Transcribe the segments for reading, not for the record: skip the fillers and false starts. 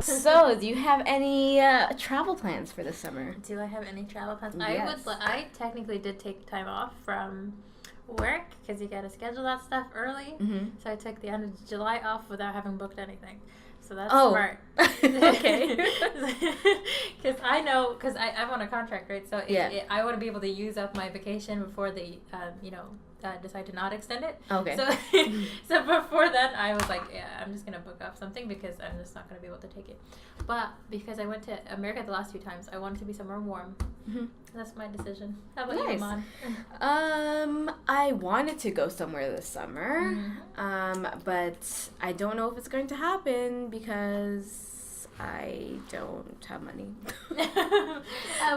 So, do you have any travel plans for this summer? Do I have any travel plans? Yes. I technically did take time off from work because you got to schedule that stuff early. Mm-hmm. So I took the end of July off without having booked anything. So that's Oh. smart. Okay. Because I'm on a contract, right? So I want to be able to use up my vacation before they, decide to not extend it. Okay. So before then, I was like, yeah, I'm just gonna book off something because I'm just not gonna be able to take it. But because I went to America the last few times, I wanted to be somewhere warm. Mm-hmm. That's my decision. How about you, Nice. Iman? I wanted to go somewhere this summer, but I don't know if it's going to happen because I don't have money.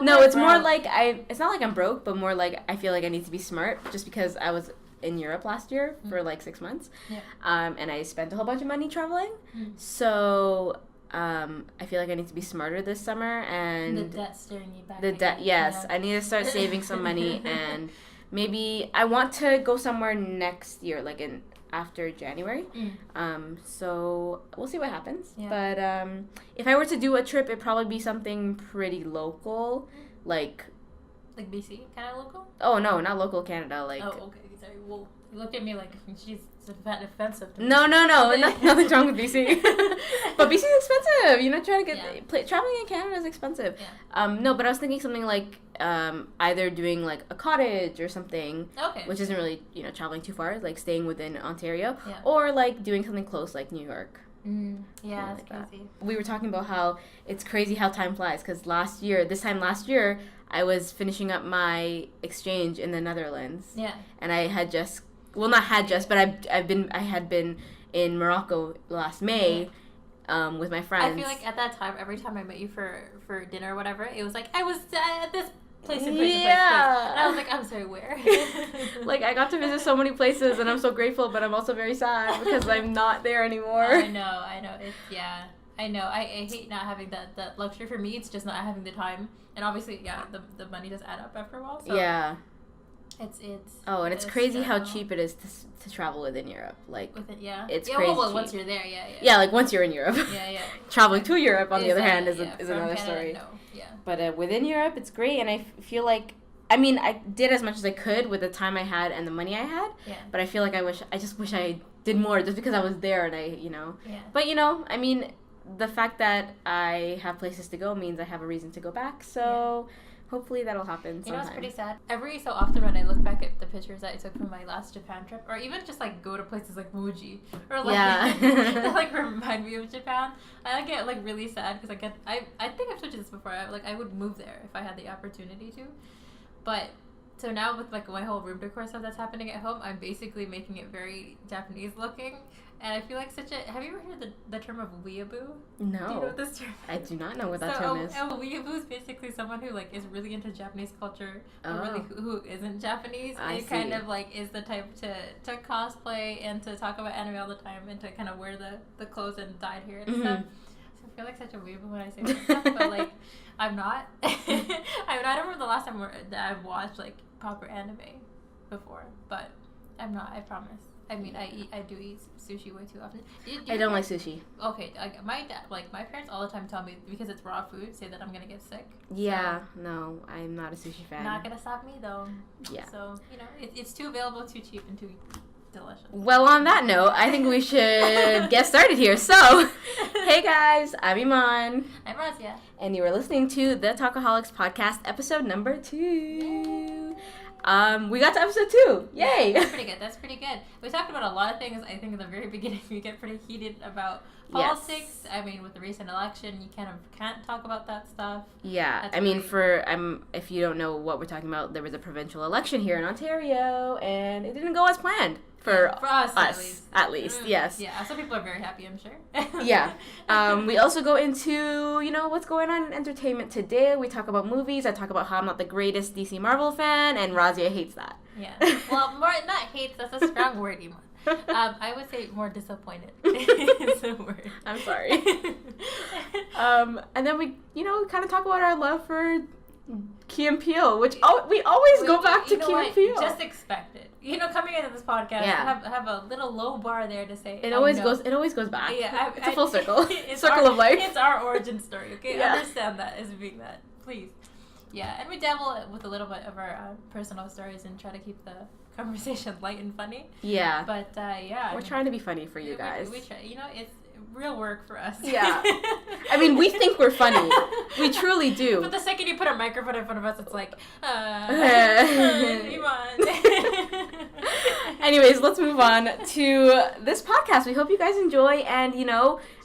No, it's more like it's not like I'm broke, but more like I feel like I need to be smart just because I was in Europe last year for like 6 months. Yeah. And I spent a whole bunch of money traveling. So I feel like I need to be smarter this summer, and the debt staring you back. the debt. Yes, I need to start saving some money, and maybe I want to go somewhere next year, like after January. So we'll see what happens. Yeah. But if I were to do a trip, it'd probably be something pretty local, like BC, kind of local. Oh no, not local Canada. Like okay. Sorry. Well, you look at me like she's offensive. To me. no, nothing's wrong with BC. But BC is expensive. You know, trying to get traveling in Canada is expensive. Yeah. No, but I was thinking something like either doing like a cottage or something, which isn't really traveling too far, like staying within Ontario, or like doing something close like New York. Yeah, that's crazy. We were talking about how it's crazy how time flies because this time last year, I was finishing up my exchange in the Netherlands. Yeah. And I had just, well, not had just, but I had been in Morocco last May with my friends. I feel like at that time, every time I met you for dinner or whatever, it was like, I was at this place and place and place. And I was like, I'm sorry, where? Like, I got to visit so many places, and I'm so grateful, but I'm also very sad because I'm not there anymore. I know. I know. I hate not having that luxury. For me, it's just not having the time. And obviously, the money does add up after a while. So yeah. It's and it's crazy how cheap it is to travel within Europe. Like, it's crazy. Well, once you're there, Yeah, like once you're in Europe. Yeah. Traveling to Europe, on the other hand, is another Canada, story. No. Yeah. But within Europe, it's great, and I feel like, I mean, I did as much as I could with the time I had and the money I had. Yeah. But I feel like I just wish I did more, just because I was there and Yeah. But I mean, the fact that I have places to go means I have a reason to go back. So. Yeah. Hopefully that'll happen sometime. You know, it's pretty sad. Every so often when I look back at the pictures that I took from my last Japan trip, or even just like go to places like Muji, or like that like remind me of Japan, I get like really sad because I think I've told you this before. I would move there if I had the opportunity to, but. So now with like my whole room decor stuff that's happening at home, I'm basically making it very Japanese looking, and I feel like have you ever heard the term of weeaboo? No. Do you know what this term is? I do not know what that term is. A weeaboo is basically someone who like is really into Japanese culture, but really who isn't Japanese. It kind of like is the type to cosplay and to talk about anime all the time and to kind of wear the clothes and dyed hair and stuff. So I feel like such a weeaboo when I say that stuff, but like I'm not. I don't remember the last time that I've watched like proper anime before, but I'm not. I promise. I mean, I do eat sushi way too often. I don't like sushi. Okay, my dad, my parents all the time tell me because it's raw food, say that I'm gonna get sick. Yeah, so no, I'm not a sushi fan. Not gonna stop me though. Yeah. So it's too available, too cheap, and too delicious. Well, on that note, I think we should get started here. So, hey guys, I'm Iman. I'm Raazia. And you are listening to the Talkaholics podcast, episode number 2. Yay. We got to episode 2. Yay! Yeah, that's pretty good. We talked about a lot of things. I think in the very beginning we get pretty heated about politics. Yes. I mean, with the recent election, you kind of can't talk about that stuff. Yeah, I mean, if you don't know what we're talking about, there was a provincial election here in Ontario, and it didn't go as planned. For us at least. Yes. Yeah, some people are very happy, I'm sure. Yeah. We also go into, what's going on in entertainment today. We talk about movies. I talk about how I'm not the greatest DC Marvel fan, and Raazia hates that. Yeah. Well, more not hates, that's a strong word, Iman. I would say more disappointed is the word. I'm sorry. And then we, kind of talk about our love for Key and Peele, which we always go back to Key and Peele. Just expect it. Coming into this podcast, have a little low bar there to say. It always goes back. Yeah, it's a full circle. Circle of life. It's our origin story. Okay, understand that as being that, please. Yeah, and we dabble with a little bit of our personal stories and try to keep the conversation light and funny. Yeah. But we're trying to be funny for you guys. We try. It's real work for us. Yeah. I mean, we think we're funny. We truly do. But the second you put a microphone in front of us, it's like, Iman. Anyways, let's move on to this podcast. We hope you guys enjoy, and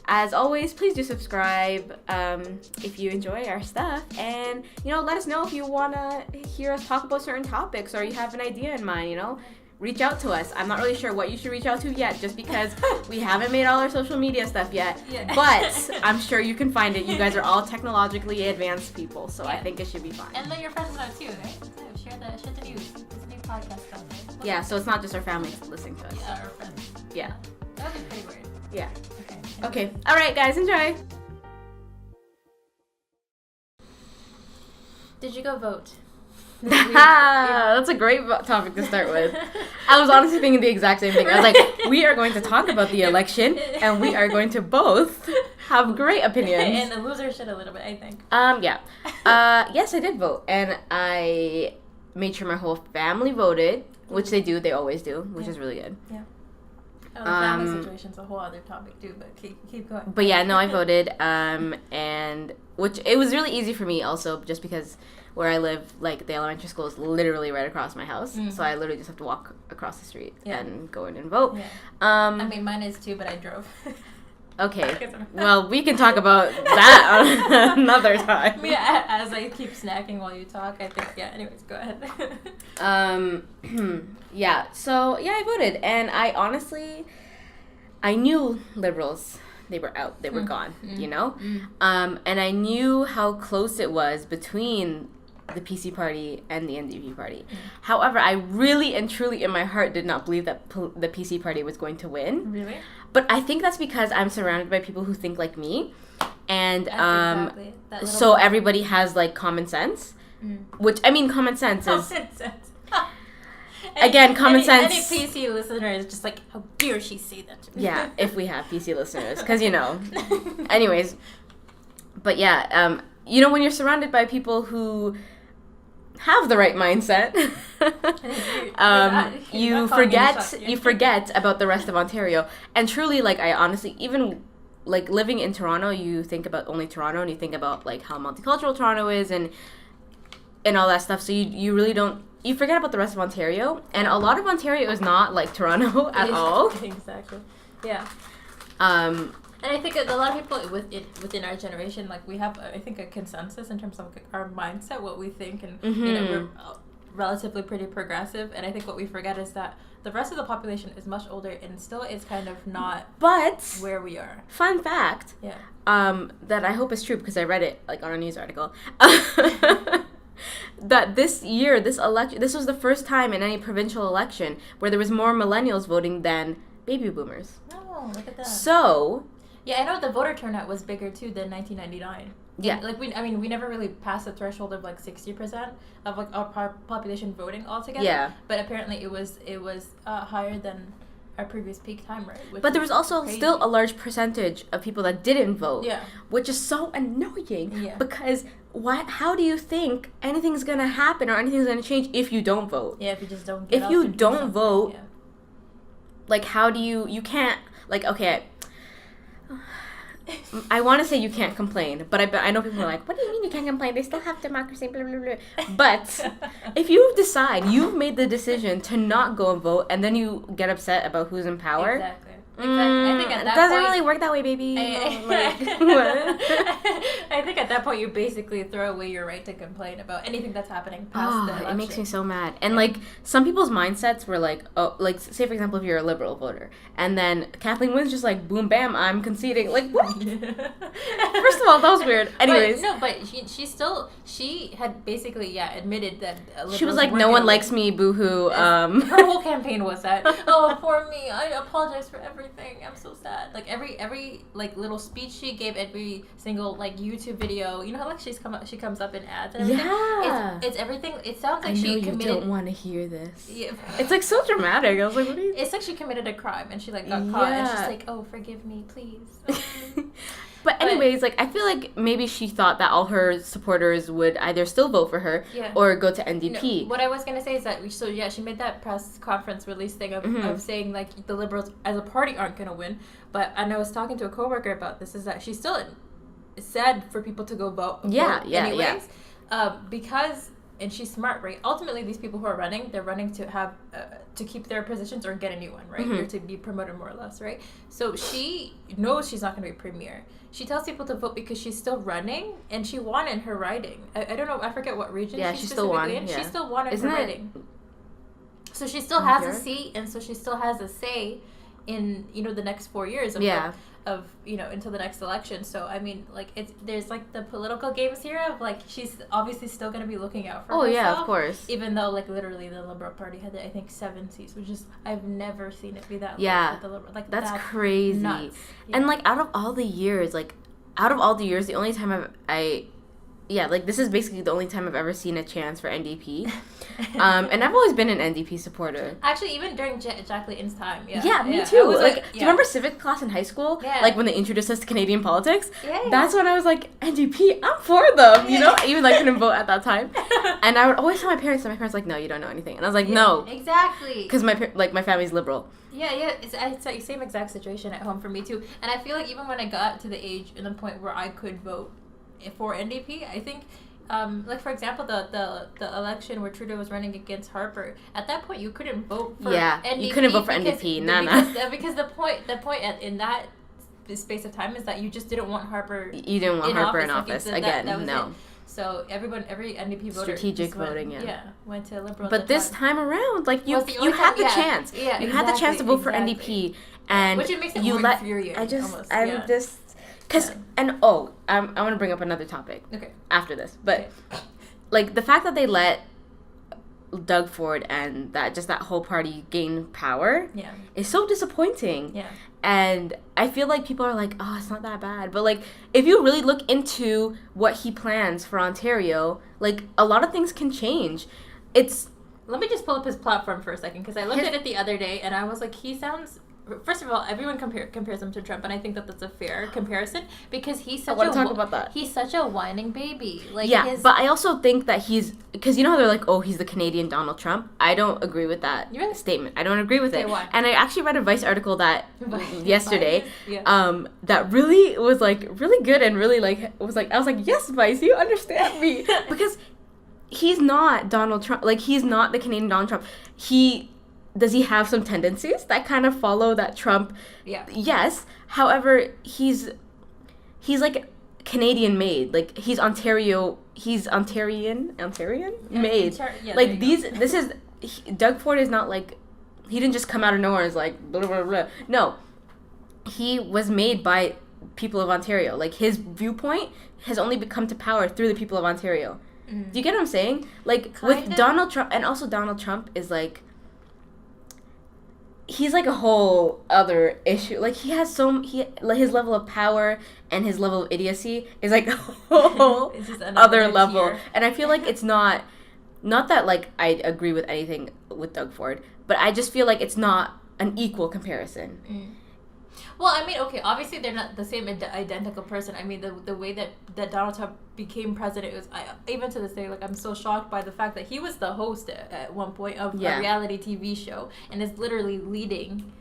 as always, please do subscribe if you enjoy our stuff, and let us know if you want to hear us talk about certain topics or you have an idea in mind. Reach out to us. I'm not really sure what you should reach out to yet, just because we haven't made all our social media stuff yet. Yeah. But I'm sure you can find it. You guys are all technologically advanced people, so I think it should be fine. And let your friends know too, right? Share the news. It's a new podcast stuff. Yeah, so it's not just our family listening to us. Yeah, our friends. Yeah. That would be pretty weird. Yeah. Okay. All right, guys, enjoy. Did you go vote? That's a great topic to start with. I was honestly thinking the exact same thing. I was like, we are going to talk about the election, and we are going to both have great opinions. And lose our shit a little bit, I think. Yeah. Yes, I did vote, and I made sure my whole family voted, which they do. They always do, which is really good. Yeah. Oh, the family situation's a whole other topic too, but keep going. But yeah, no, I voted, and which it was really easy for me also, just because where I live, like, the elementary school is literally right across my house, so I literally just have to walk across the street and go in and vote. Yeah. I mean, mine is too, but I drove. Okay, well, we can talk about that another time. Yeah, as I keep snacking while you talk, I think, anyways, go ahead. Yeah, so, I voted, and I knew liberals, they were out, they were gone, and I knew how close it was between the PC party and the NDP party. However, I really and truly in my heart did not believe that the PC party was going to win. Really? But I think that's because I'm surrounded by people who think like me, and so everybody has like common sense, which I mean common sense is again common sense. Any PC listener is just like, how dare she say that to me? Yeah, if we have PC listeners, because anyways, but yeah, when you're surrounded by people who have the right mindset, you forget about the rest of Ontario. And truly, like, I honestly, even like living in Toronto, you think about only Toronto, and you think about like how multicultural Toronto is and all that stuff. So you really don't, you forget about the rest of Ontario, and a lot of Ontario is not like Toronto at all. Exactly. Yeah. And I think a lot of people within our generation, like, we have, I think, a consensus in terms of like our mindset, what we think, and we're relatively pretty progressive. And I think what we forget is that the rest of the population is much older and still is kind of not where we are. Fun fact. Yeah. That I hope is true because I read it like on a news article. That this year, this was the first time in any provincial election where there was more millennials voting than baby boomers. Oh, look at that. So. Yeah, I know the voter turnout was bigger too than 1999. Yeah. Like, we never really passed the threshold of like 60% of like our population voting altogether. Yeah. But apparently it was higher than our previous peak time, right? But there was also still a large percentage of people that didn't vote. Yeah. Which is so annoying. Yeah. Because how do you think anything's gonna happen or anything's gonna change if you don't vote? Yeah, if you just don't. If you don't vote, like, how do you can't, like, okay. I want to say you can't complain, but I know people are like, what do you mean you can't complain? They still have democracy, blah, blah, blah. But if you decide, you've made the decision to not go and vote, and then you get upset about who's in power. Exactly. I think at that it doesn't point, really work that way, baby. I think at that point you basically throw away your right to complain about anything that's happening past the election. It makes me so mad. And like some people's mindsets were like, oh, like say for example if you're a liberal voter, and then Kathleen Wynne's just like, boom, bam, I'm conceding. Like what? First of all, that was weird. Anyways. But she had basically, admitted that she was like, no one likes me, boo-hoo. Her whole campaign was that, oh, poor me, I apologize for everything, I'm so sad. Like, every like, little speech she gave, every single, like, YouTube video, you know how, like, she comes up in ads and everything? Yeah. It's everything, it sounds like she committed... you don't want to hear this. Yeah. It's, like, so dramatic. I was like, what are you... It's like she committed a crime, and she, like, got caught, and she's like, oh, forgive me, please. But anyways, like, I feel like maybe she thought that all her supporters would either still vote for her or go to NDP. No, what I was going to say is that, she made that press conference release thing of saying, like, the Liberals as a party aren't going to win. And I was talking to a coworker about this, is that she still said for people to go vote anyways. Because... And she's smart, right? Ultimately, these people who are running, they're running to have to keep their positions or get a new one, right? Or to be promoted more or less, right? So she knows she's not going to be premier. She tells people to vote because she's still running, and she won in her riding. I don't know, I forget what region she still won. In. Yeah. She still won in her riding. So she still has a seat, and so she still has a say in, the next 4 years of until the next election. So I mean, like, there's like the political games here of, like, she's obviously still going to be looking out for herself. Oh yeah, of course. Even though, like, literally the Liberal Party had, I think, 7 seats, which is, I've never seen it be that low with the Liberal. Like, that's crazy. Nuts. Yeah. And, like, out of all the years, the only time this is basically the only time I've ever seen a chance for NDP. And I've always been an NDP supporter. Actually, even during Jack Layton's time. Yeah, me too. Do you remember civics class in high school? Yeah. Like, when they introduced us to Canadian politics? Yeah. That's when I was like, NDP, I'm for them, Even though I couldn't vote at that time. And I would always tell my parents, and my parents were like, no, you don't know anything. And I was like, no. Exactly. Because my family's liberal. Yeah, it's the same exact situation at home for me too. And I feel like even when I got to the age and the point where I could vote for NDP, I think, like, for example, the election where Trudeau was running against Harper, at that point you couldn't vote for NDP. You couldn't vote for NDP, because the point in that space of time is that you just didn't want Harper. You didn't want Harper in office again. That was no. It. So every NDP voter strategic voting, went to Liberal. But this time around, like, you had the chance. Yeah, you had the chance to vote for NDP, and which it makes it more infuriating. I want to bring up another topic. Okay. After this, but like, the fact that they let Doug Ford and that whole party gain power is so disappointing. Yeah. And I feel like people are like, oh, it's not that bad. But, like, if you really look into what he plans for Ontario, like, a lot of things can change. Let me just pull up his platform for a second, because I looked at it the other day, and I was like, he sounds... First of all, everyone compares him to Trump, and I think that that's a fair comparison, because he's such he's such a whining baby. Like, but I also think that because you know how they're like, oh, he's the Canadian Donald Trump? I don't agree with that statement. I don't agree with it. Why? And I actually read a Vice article yesterday that really was, like, really good, and really, like, I was like, yes, Vice, you understand me. Because he's not Donald Trump. Like, he's not the Canadian Donald Trump. Does he have some tendencies that kind of follow that Trump? Yeah. Yes. However, he's like Canadian made. Like, he's Ontarian made. Doug Ford is not like, he didn't just come out of nowhere and is like, blah, blah, blah. No. He was made by people of Ontario. Like, his viewpoint has only come to power through the people of Ontario. Mm. Do you get what I'm saying? Like, Donald Trump, and also Donald Trump is like, he's like a whole other issue. Like, he has his level of power and his level of idiocy is like a whole other level. Tier. And I feel like it's not that, like, I agree with anything with Doug Ford, but I just feel like it's not an equal comparison. Mm. Well, I mean, okay, obviously they're not the same identical person. I mean, the way that Donald Trump became president, even to this day, like, I'm so shocked by the fact that he was the host at one point of a reality TV show and is literally leading,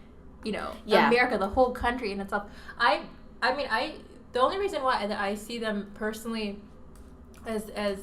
America, the whole country in itself. The only reason why I see them personally as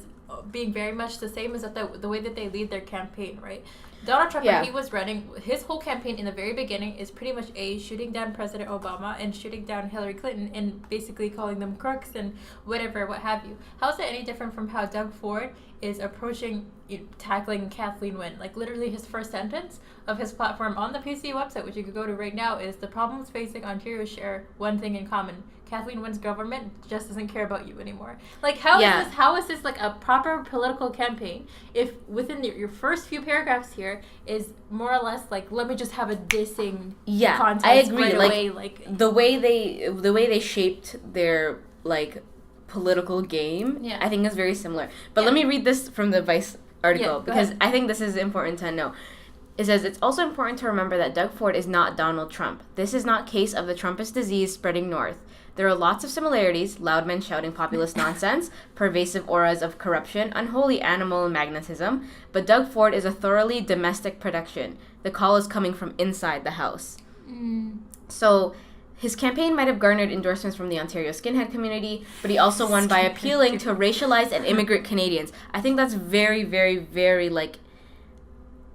being very much the same is that the way that they lead their campaign, right? Donald Trump, when he was running, his whole campaign in the very beginning is pretty much shooting down President Obama and shooting down Hillary Clinton and basically calling them crooks and whatever, what have you. How is that any different from how Doug Ford is approaching tackling Kathleen Wynne? Like, literally his first sentence of his platform on the PC website, which you could go to right now, is the problems facing Ontario share one thing in common: Kathleen Wynne's government just doesn't care about you anymore. Like, how is this like a proper political campaign if within your first few paragraphs here is more or less like, let me just have a dissing contest. I agree. Right like, away, like the way they shaped their like political game, I think is very similar. But let me read this from the Vice article because I think this is important to know. It says, it's also important to remember that Doug Ford is not Donald Trump. This is not case of the Trumpist disease spreading north. There are lots of similarities, loud men shouting populist nonsense, pervasive auras of corruption, unholy animal magnetism, but Doug Ford is a thoroughly domestic production. The call is coming from inside the house. So his campaign might have garnered endorsements from the Ontario skinhead community, but he also won by appealing to racialized and immigrant Canadians. I think that's very, very, very, like,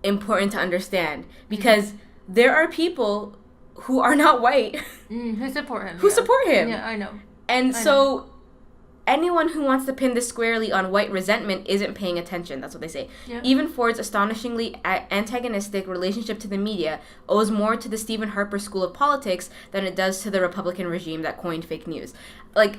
important to understand because there are people who are not white who support him. Yeah, I know. And so anyone who wants to pin this squarely on white resentment isn't paying attention. That's what they say. Yep. Even Ford's astonishingly antagonistic relationship to the media owes more to the Stephen Harper School of Politics than it does to the Republican regime that coined fake news. Like,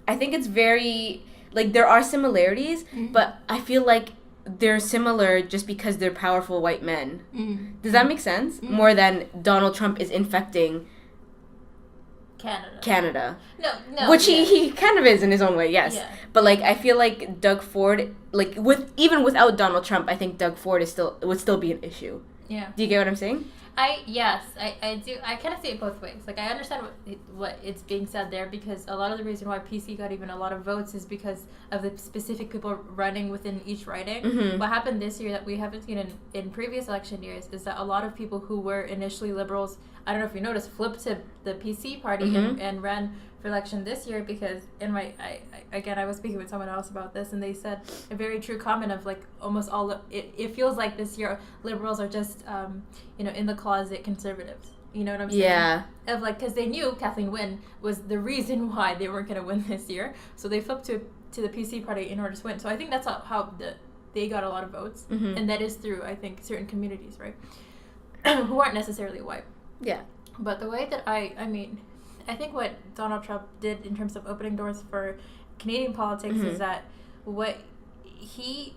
I think it's very, like, there are similarities, but I feel like they're similar just because they're powerful white men. Does that make sense? More than Donald Trump is infecting Canada. No. Which he kind of is in his own way, yes. Yeah. But, like, I feel like Doug Ford, like, even without Donald Trump, I think Doug Ford would still be an issue. Yeah. Do you get what I'm saying? I do. I kind of see it both ways. Like, I understand what it's being said there because a lot of the reason why PC got even a lot of votes is because of the specific people running within each riding. What happened this year that we haven't seen in previous election years is that a lot of people who were initially liberals, I don't know if you noticed, flipped to the PC party and ran for election this year because I was speaking with someone else about this and they said a very true comment of like almost all it feels like this year liberals are just in the closet conservatives. You know what I'm saying? Yeah. Of like, because they knew Kathleen Wynne was the reason why they weren't going to win this year, so they flipped to the PC party in order to win. So I think that's how they got a lot of votes, and that is through I think certain communities, right, who aren't necessarily white. Yeah. But the way that I think what Donald Trump did in terms of opening doors for Canadian politics is that what he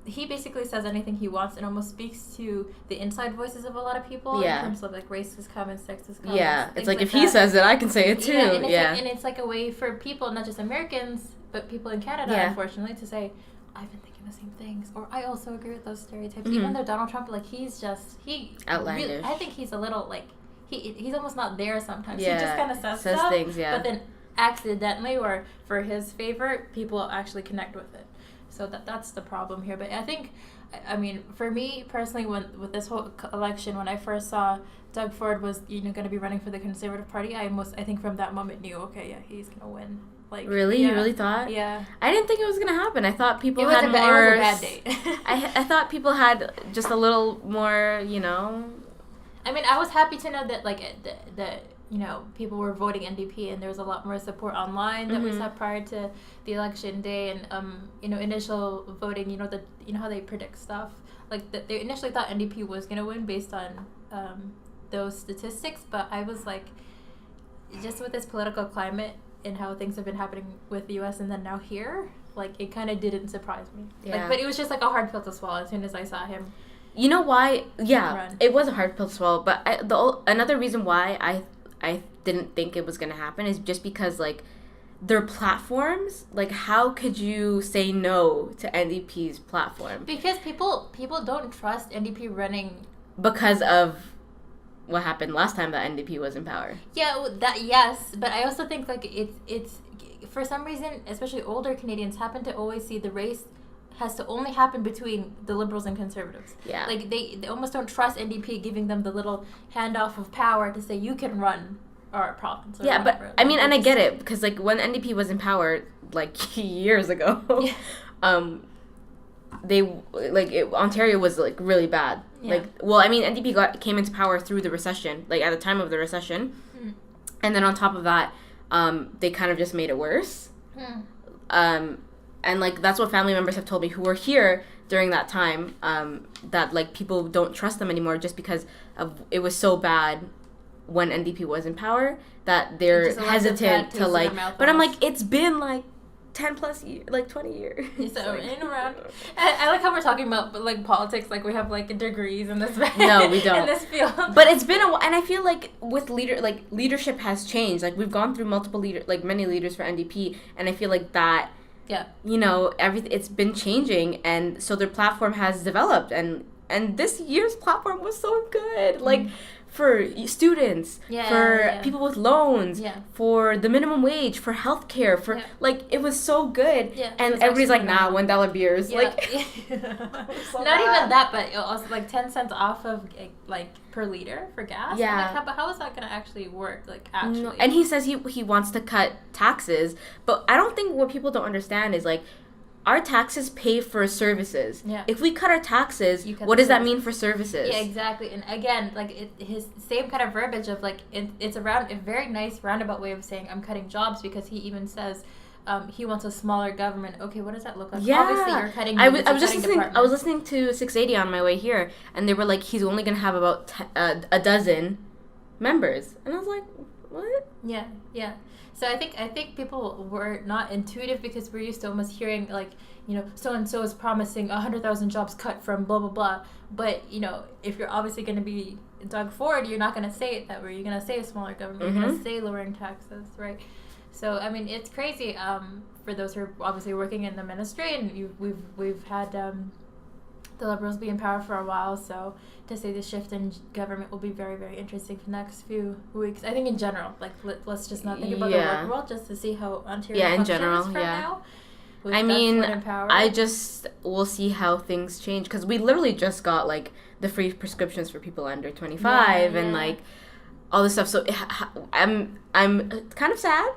basically says anything he wants and almost speaks to the inside voices of a lot of people in terms of like racist comments, sexist comments. Yeah, it's like if he says it, I can say it too. Yeah, and it's like a way for people, not just Americans, but people in Canada, unfortunately, to say, I've been thinking the same things, or I also agree with those stereotypes. Even though Donald Trump, like, he's outlandish. Really, I think he's a little like he's almost not there sometimes. He just kind of says stuff, things, but then accidentally or for his favor, people actually connect with it. So that's the problem here. But I think, I mean, for me personally, with this whole election, when I first saw Doug Ford was going to be running for the Conservative Party, I think from that moment knew, okay, yeah, he's gonna win. Like, really? Yeah. You really thought? Yeah. I didn't think it was gonna happen. I thought people had more. It was a bad day. I thought people had just a little more, I mean, I was happy to know that that people were voting NDP and there was a lot more support online that we saw prior to the election day and initial voting. How they predict stuff. Like they initially thought NDP was gonna win based on those statistics, but I was like, just with this political climate and how things have been happening with the U.S. and then now here, like it kind of didn't surprise me. Yeah. But it was just like a hard pill to swallow as soon as I saw him. You know why? Yeah, it was a hard pill to swallow. But another reason why I didn't think it was gonna happen is just because like their platforms. Like, how could you say no to NDP's platform? Because people don't trust NDP running because of what happened last time that NDP was in power. Yeah, yes, but I also think like it's for some reason, especially older Canadians happen to always see the race has to only happen between the Liberals and Conservatives. Yeah. Like, they almost don't trust NDP giving them the little handoff of power to say, you can run our province. Yeah, whatever. But, I mean, and I get it, because, like, when NDP was in power, like, years ago, Ontario was, like, really bad. Yeah. Like, well, I mean, NDP came into power through the recession, like, at the time of the recession. And then on top of that, they kind of just made it worse. And, like, that's what family members have told me who were here during that time, that, like, people don't trust them anymore just because of it was so bad when NDP was in power, that they're hesitant to like. But I'm like, it's been like 10 plus years, like 20 years. So in and around. I like how we're talking about like politics, like we have like degrees in this. No, we don't. In this field. But it's been a while, and I feel like with leadership has changed. Like we've gone through many leaders for NDP, and I feel like that. Yeah. You know, everything, it's been changing, and so their platform has developed, and this year's platform was so good. Like for students, for people with loans, for the minimum wage, for healthcare, for like it was so good. Yeah, and everybody's like, nah, $1 beers. Yeah. Like so not even that, but it also like 10 cents off of like per liter for gas. Yeah. Like, how is that gonna actually work? Like actually. No. And he says he wants to cut taxes, but I don't think what people don't understand is like, our taxes pay for services. Yeah. If we cut our taxes, what does that mean for services? Yeah, exactly. And again, like his same kind of verbiage of like it's a very nice roundabout way of saying I'm cutting jobs, because he even says he wants a smaller government. Okay, what does that look like? Yeah. Obviously, you're cutting. I was listening to 680 on my way here, and they were like, he's only gonna have about a dozen members, and I was like, what? Yeah. Yeah. So I think people were not intuitive, because we're used to almost hearing like, you know, so and so is promising 100,000 jobs cut from blah blah blah. But you know, if you're obviously going to be Doug Ford, you're not going to say it that way. You're going to say a smaller government. You're going to say lowering taxes, right? So I mean, it's crazy for those who are obviously working in the ministry, and we've had the Liberals be in power for a while, so to say the shift in government will be very, very interesting for the next few weeks. I think in general, like let's just not think about the work world, just to see how Ontario functions in general, from now. I mean, I just will see how things change, because we literally just got like the free prescriptions for people under 25 and like all this stuff. So I'm kind of sad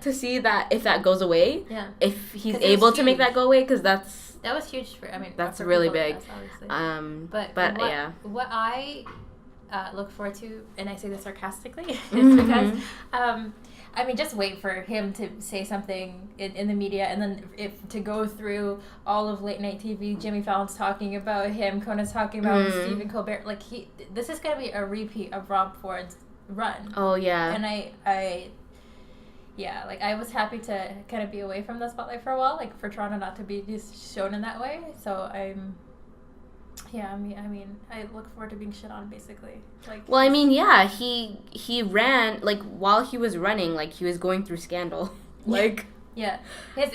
to see that if that goes away, if he's able to make that go away, because that was huge for, I mean, that's really big. But what I look forward to, and I say this sarcastically, is because I mean, just wait for him to say something in the media, and then to go through all of late night TV. Jimmy Fallon's talking about him, Conan's talking about him, Stephen Colbert. Like this is gonna be a repeat of Rob Ford's run. Oh yeah. And I was happy to kind of be away from the spotlight for a while, like for Toronto not to be just shown in that way. So I look forward to being shit on, basically. Like, well, I mean, yeah, he ran, like, while he was running, like, he was going through scandal. Like, yeah, his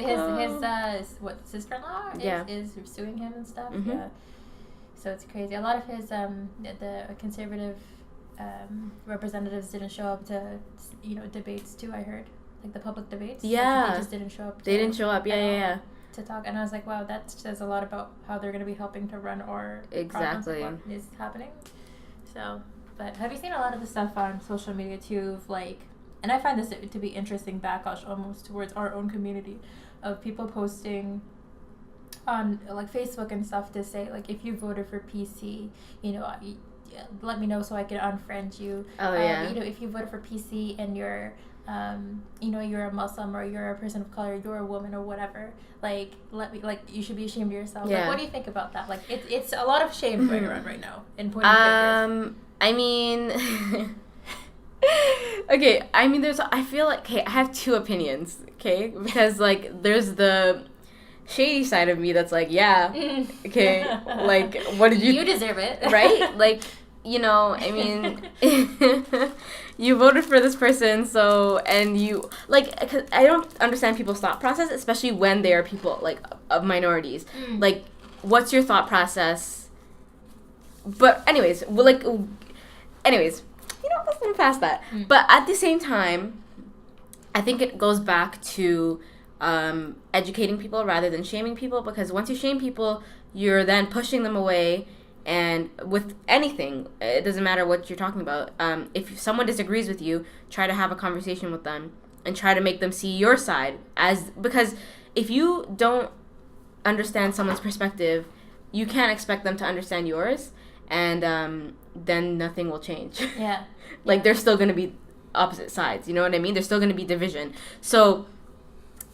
sister-in-law is suing him and stuff. Mm-hmm. Yeah, so it's crazy. A lot of his the conservative representatives didn't show up to debates too. I heard, like, the public debates. Yeah, they just didn't show up. They didn't show up. Yeah. To talk, and I was like, wow, that says a lot about how they're going to be helping to run or exactly what is happening. So, but have you seen a lot of the stuff on social media too, of like, and I find this to be interesting backlash almost towards our own community, of people posting on like Facebook and stuff to say, like, if you voted for PC, let me know so I can unfriend you. Oh yeah. If you voted for PC and you're you're a Muslim, or you're a person of color, you're a woman, or whatever, like, you should be ashamed of yourself. Yeah. Like, what do you think about that? Like, it's a lot of shame going around right now in pointing fingers. I mean, okay, I mean, I feel like, okay, I have two opinions, okay, because, like, there's the shady side of me that's like, yeah, okay, like, what did you deserve it, right? Like, I mean, you voted for this person, so, and you, like, 'cause I don't understand people's thought process, especially when they are people, like, of minorities. Like, what's your thought process? But anyways, let's move past that. But at the same time, I think it goes back to educating people rather than shaming people, because once you shame people, you're then pushing them away. And with anything, it doesn't matter what you're talking about. If someone disagrees with you, try to have a conversation with them and try to make them see your side. Because if you don't understand someone's perspective, you can't expect them to understand yours, and then nothing will change. Yeah. Like, there's still going to be opposite sides. You know what I mean? There's still going to be division. So,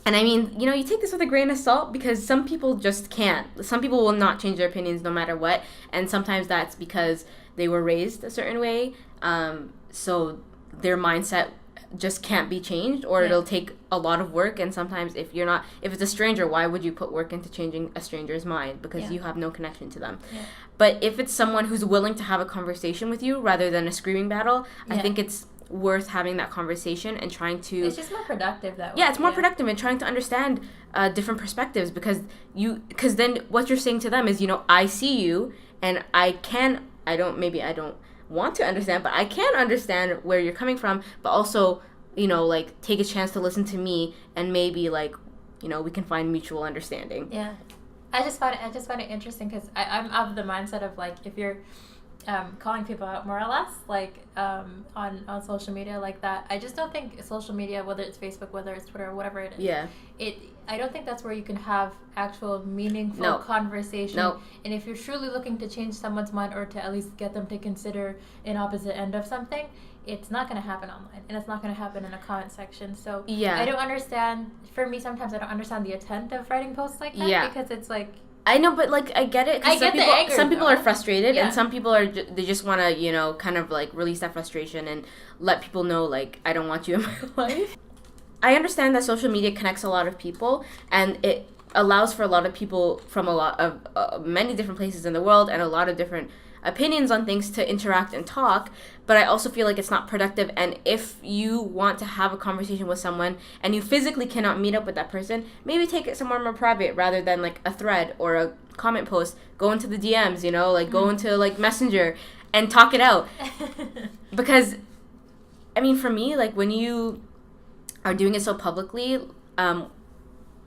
and I mean, you take this with a grain of salt, because some people just can't. Some people will not change their opinions no matter what. And sometimes that's because they were raised a certain way. So their mindset just can't be changed, or it'll take a lot of work. And sometimes if it's a stranger, why would you put work into changing a stranger's mind? Because you have no connection to them. But if it's someone who's willing to have a conversation with you rather than a screaming battle, I think it's worth having that conversation and trying to... It's just more productive that way. Yeah, it's more productive and trying to understand different perspectives, because then what you're saying to them is, I see you, and I don't want to understand, but I can understand where you're coming from, but also, like, take a chance to listen to me, and maybe, like, we can find mutual understanding. Yeah. I just find it interesting, because I'm of the mindset of, like, if you're calling people out more or less, like, on social media like that, I just don't think social media, whether it's Facebook, whether it's Twitter, whatever it is, I don't think that's where you can have actual meaningful conversation. No. And if you're truly looking to change someone's mind, or to at least get them to consider an opposite end of something, it's not going to happen online, and it's not going to happen in a comment section. So I don't understand. For me, sometimes I don't understand the intent of writing posts like that, because it's like, I know, but, like, I get it. Some people are frustrated, and some people they just want to, kind of, like, release that frustration and let people know, like, I don't want you in my life. I understand that social media connects a lot of people, and it allows for a lot of people from a lot of many different places in the world and a lot of different opinions on things to interact and talk, but I also feel like it's not productive. And if you want to have a conversation with someone and you physically cannot meet up with that person, maybe take it somewhere more private rather than, like, a thread or a comment post. Go into the DMs, like, go into, like, Messenger and talk it out. Because, I mean, for me, like, when you are doing it so publicly,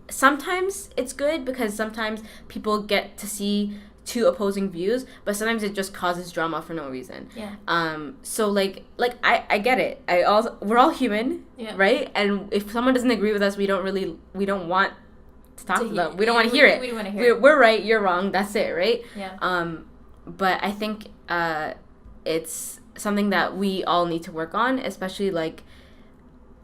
sometimes it's good, because sometimes people get to see two opposing views, but sometimes it just causes drama for no reason. So like I get it. We're all human, right? And if someone doesn't agree with us, we don't want to talk to them. We don't want to hear it. We don't want to hear it. We're right, you're wrong. That's it, right? But I think it's something that we all need to work on, especially, like,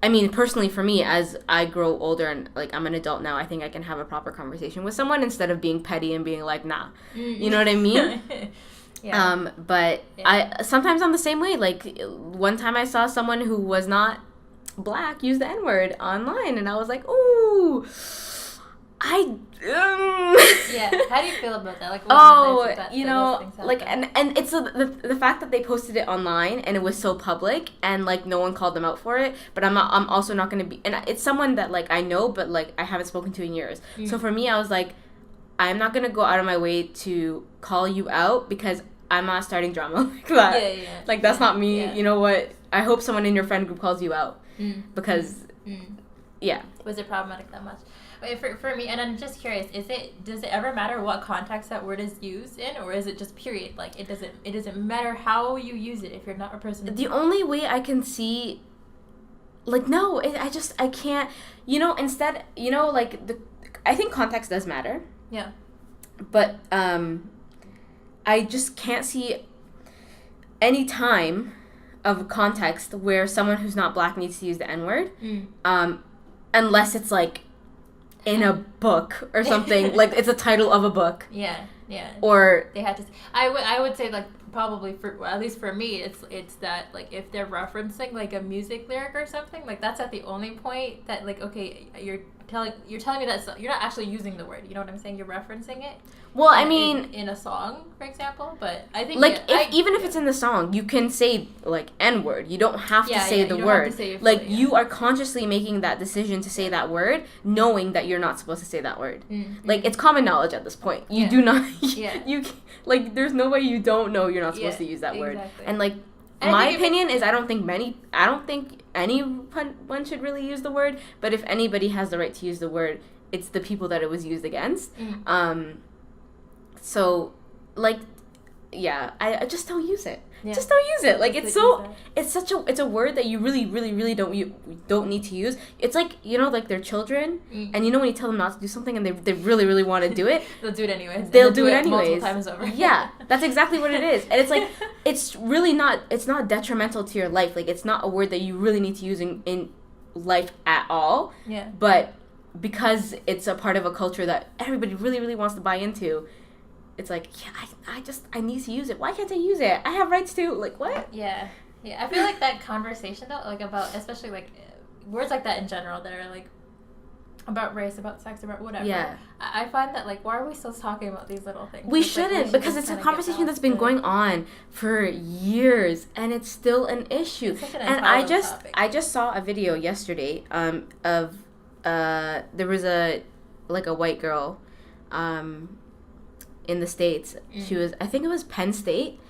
I mean, personally for me, as I grow older and, like, I'm an adult now, I think I can have a proper conversation with someone instead of being petty and being like, nah. You know what I mean? But sometimes I'm the same way. Like, one time I saw someone who was not black use the N-word online, and I was like, ooh, how do you feel about that? Like, and it's the fact that they posted it online and it was so public, and, like, no one called them out for it. But I'm also not going to be, and it's someone that, like, I know, but, like, I haven't spoken to in years. So for me, I was like, I'm not going to go out of my way to call you out, because I'm not starting drama like that. Like, that's not me. You know what? I hope someone in your friend group calls you out, because was it problematic that much? For me, and I'm just curious, does it ever matter what context that word is used in, or is it just period? Like, it doesn't matter how you use it if you're not a person. The only way I can see, like, no, I can't, instead, like, I think context does matter. Yeah. But I just can't see any time of context where someone who's not black needs to use the N-word, unless it's, like, in a book or something. Like, it's a title of a book. Or they had to. I would say, like, probably at least for me, it's that, like, if they're referencing, like, a music lyric or something, like, that's at the only point that, like, okay, you're telling me that you're not actually using the word. You know what I'm saying? You're referencing it. Well, I mean, in a song, for example, but I think, like, even if it's in the song, you can say, like, N-word. You don't have to say the word. Like, you are consciously making that decision to say that word, knowing that you're not supposed to say that word. Like, it's common knowledge at this point. You do not. You like, there's no way you don't know you're not supposed to use that word. And, like, my opinion is I don't think anyone should really use the word, but if anybody has the right to use the word, it's the people that it was used against. So, like, I just don't use it. Just don't use it. Like, it's a word that you really, really, really don't need to use. It's like, like, they're children, and when you tell them not to do something and they really, really want to do it, they'll do it anyways. They'll do it anyways. Multiple times over. Yeah, that's exactly what it is. And it's like, it's really not, it's not detrimental to your life. Like, it's not a word that you really need to use in life at all. Yeah. But because it's a part of a culture that everybody really, really wants to buy into, it's like, I need to use it. Why can't I use it? I have rights too. Like, what? Yeah. Yeah, I feel like that conversation though, like about especially like words like that in general that are like about race, about sex, about whatever. Yeah. I find that like, why are we still talking about these little things? We shouldn't, because it's a conversation that's been going on for years, and it's still an issue. And I just saw a video yesterday of there was a white girl in the States. She was, I think it was Penn State.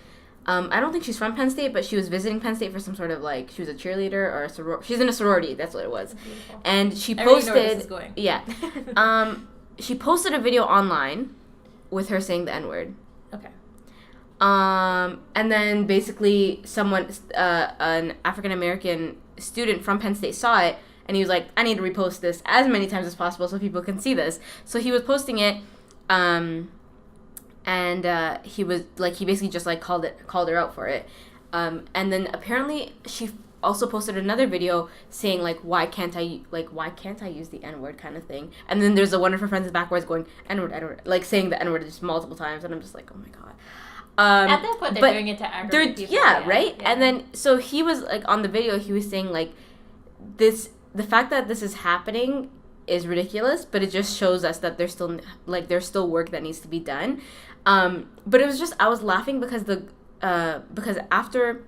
I don't think she's from Penn State, but she was visiting Penn State for some sort of like, she was a cheerleader or a she's in a sorority, that's what it was. And she posted, yeah, she posted a video online with her saying the N-word. Okay. And then basically someone, an African-American student from Penn State saw it, and he was like, I need to repost this as many times as possible so people can see this. So he was posting it, and he was like, he basically just like called her out for it, and then apparently she also posted another video saying like, why can't I use the N-word kind of thing, and then there's one of her friends backwards going N-word, like saying the N-word just multiple times, and I'm just like, oh my god. At that point, they're doing it to aggravate people. Yeah, right. Yeah. And then so he was like, on the video, he was saying like, the fact that this is happening is ridiculous, but it just shows us that there's still work that needs to be done. But it was just, I was laughing because because after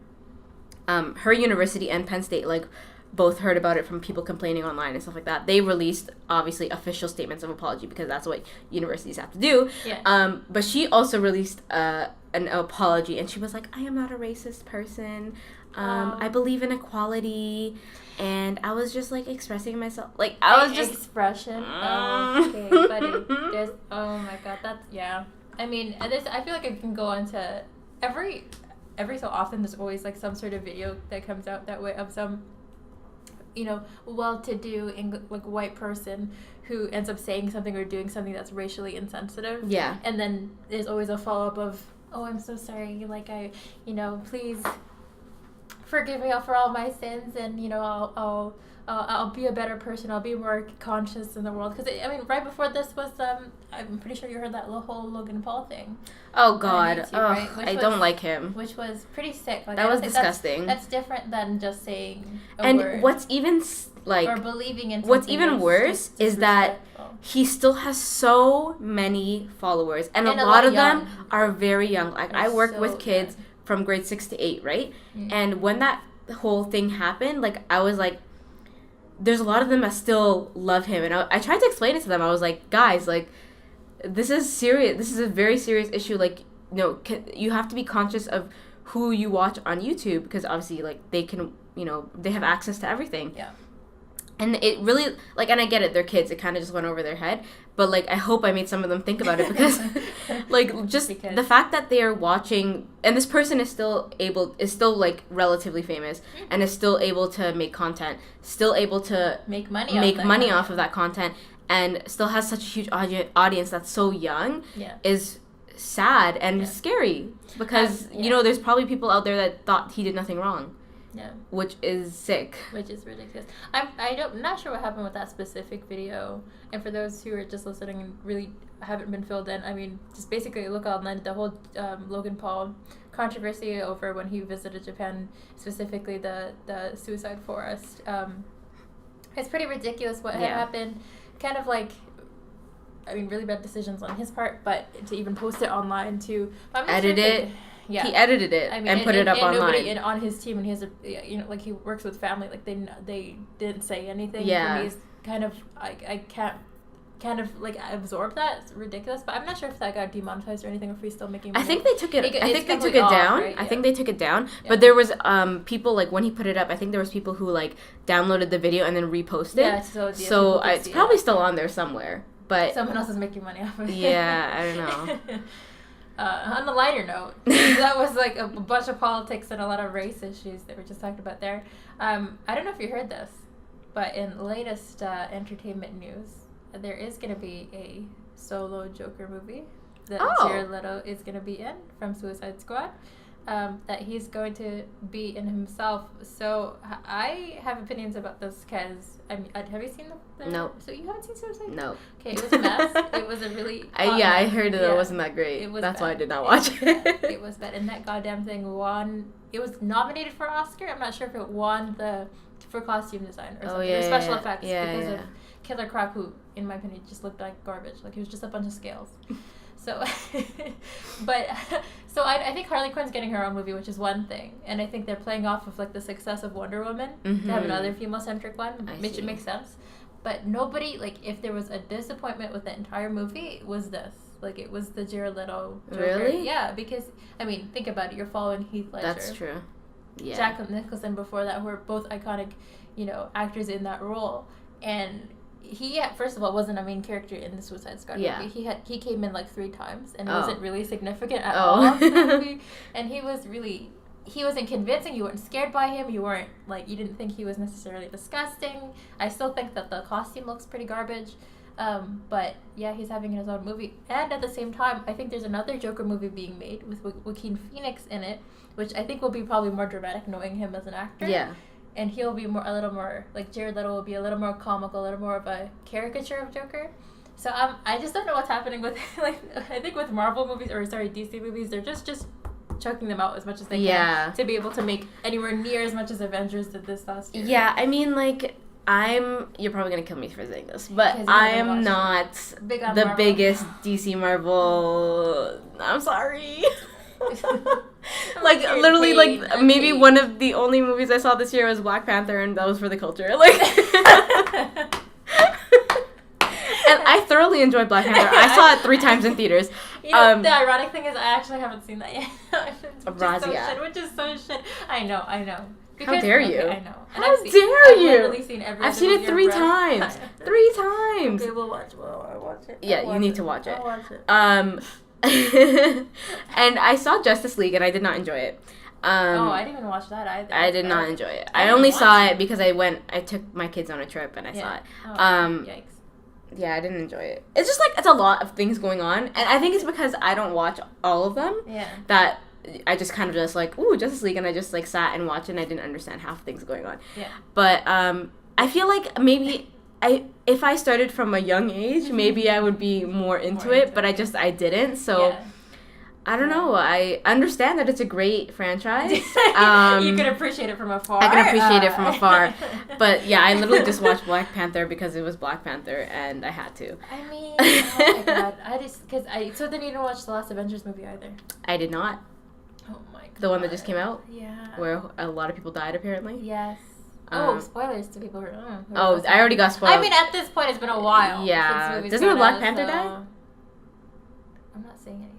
her university and Penn State like both heard about it from people complaining online and stuff like that, they released obviously official statements of apology, because that's what universities have to do. Yeah. But she also released an apology, and she was like, I am not a racist person. I believe in equality. And I was just like expressing myself, like I was just expression. Okay, buddy. There's, oh my god, that's, yeah. I mean, I feel like it can go into every so often. There's always like some sort of video that comes out that way of some, well-to-do like white person who ends up saying something or doing something that's racially insensitive. Yeah. And then there's always a follow-up of, oh, I'm so sorry. Like please forgive me for all my sins, and I'll be a better person. I'll be more conscious in the world. Because right before this was I'm pretty sure you heard that whole Logan Paul thing. Oh God, YouTube, right? I don't like him. Which was pretty sick. Like, that was disgusting. That's different than just saying a and word. What's even like, or believing in. What's even worse is that he still has so many followers, and a lot of them are very young. Like, I work with kids from grade 6 to 8, right? Mm-hmm. And when that whole thing happened, like, I was like, there's a lot of them that still love him, and I tried to explain it to them. I was like, guys, like, this is serious. This is a very serious issue. Like, you have to be conscious of who you watch on YouTube, because obviously, like, they can, they have access to everything. Yeah. And it really, like, and I get it, they're kids. It kind of just went over their head. But, like, I hope I made some of them think about it, because, like, just the fact that they are watching, and this person is still, like, relatively famous, and is still able to make content, still able to make money off of that content, and still has such a huge audience that's so young, is sad and scary. Because, there's probably people out there that thought he did nothing wrong. Yeah. Which is sick. Which is ridiculous. I'm not sure what happened with that specific video. And for those who are just listening and really haven't been filled in, I mean, just basically look online, the whole Logan Paul controversy over when he visited Japan, specifically the suicide forest. It's pretty ridiculous what had happened. Kind of like, I mean, really bad decisions on his part, but to even post it online, to edit it. Yeah. He edited it and put it up online. Nobody on his team, and he has like, he works with family. Like, they didn't say anything. Yeah. For me, it's kind of, I can't kind of like absorb that. It's ridiculous. But I'm not sure if that got demonetized or anything, or if he's still making money. I think they took it. I think they took it down. Right? I think they took it down. Yeah. But there was people, like, when he put it up, I think there was people who like downloaded the video and then reposted. Yeah. So it's probably still on there somewhere. But someone else is making money off of it. Yeah, I don't know. On the lighter note, that was like a bunch of politics and a lot of race issues that we just talked about there. I don't know if you heard this, but in latest entertainment news, there is going to be a solo Joker movie that Jared Leto is going to be in from Suicide Squad. that he's going to be in himself. So I have opinions about this because, I mean, have you seen the No. So you haven't seen Suicide? No. Okay, it was a mess. It was a really... I heard that it wasn't that great. That's why I did not watch it. It was bad. And that goddamn thing won... It was nominated for Oscar. I'm not sure if it won for costume design or something. Or special effects because of Killer Croc, who, in my opinion, just looked like garbage. Like, he was just a bunch of scales. So, so I think Harley Quinn's getting her own movie, which is one thing, and I think they're playing off of like the success of Wonder Woman to have another female-centric one, which it makes sense. But nobody, like, if there was a disappointment with the entire movie, it was this. Like, it was the Jared Leto Joker. Really? Yeah, because I mean, think about it. You're following Heath Ledger. That's true. Yeah. Jack Nicholson before that, who were both iconic, actors in that role, and. He, first of all, wasn't a main character in the Suicide Squad movie. He came in like 3 times and wasn't really significant at all in the movie. And he wasn't convincing. You weren't scared by him. You weren't you didn't think he was necessarily disgusting. I still think that the costume looks pretty garbage. But yeah, he's having his own movie. And at the same time, I think there's another Joker movie being made with Joaquin Phoenix in it, which I think will be probably more dramatic knowing him as an actor. Yeah. And he'll be a little more, like Jared Leto will be a little more comical, a little more of a caricature of Joker. So I just don't know what's happening with, I think with Marvel movies, DC movies, they're just choking them out as much as they can to be able to make anywhere near as much as Avengers did this last year. Yeah, I mean, you're probably going to kill me for saying this, but I am not the biggest DC Marvel, I'm sorry. Literally, maybe one of the only movies I saw this year was Black Panther, and that was for the culture. And I thoroughly enjoyed Black Panther. I saw it 3 times in theaters. The ironic thing is I actually haven't seen that yet. Raazia. Which is so shit. I know. Because, how dare you? I know. And How dare you? I've literally seen every I've seen it 3 times. 3 times. Okay, we'll watch. I'll watch it. Yeah, you need to watch it. I'll watch it. And I saw Justice League and I did not enjoy it. I didn't even watch that either. I did not enjoy it. I only saw it because I took my kids on a trip and I saw it. Yikes. Yeah, I didn't enjoy it. It's just it's a lot of things going on, and I think it's because I don't watch all of them. Yeah. That I just kind of just ooh, Justice League, and I just sat and watched it and I didn't understand half the things going on. Yeah. But I feel like maybe if I started from a young age, maybe I would be more into it, but I didn't. So I don't know. I understand that it's a great franchise. You can appreciate it from afar. I can appreciate it from afar. But yeah, I literally just watched Black Panther because it was Black Panther and I had to. I mean, oh my god. So then you didn't watch the last Avengers movie either? I did not. Oh my god. The one that just came out? Yeah. Where a lot of people died apparently? Yes. Spoilers to people who I already got spoiled. I mean, at this point, it's been a while. Yeah. Doesn't the Black Panther die? I'm not saying anything.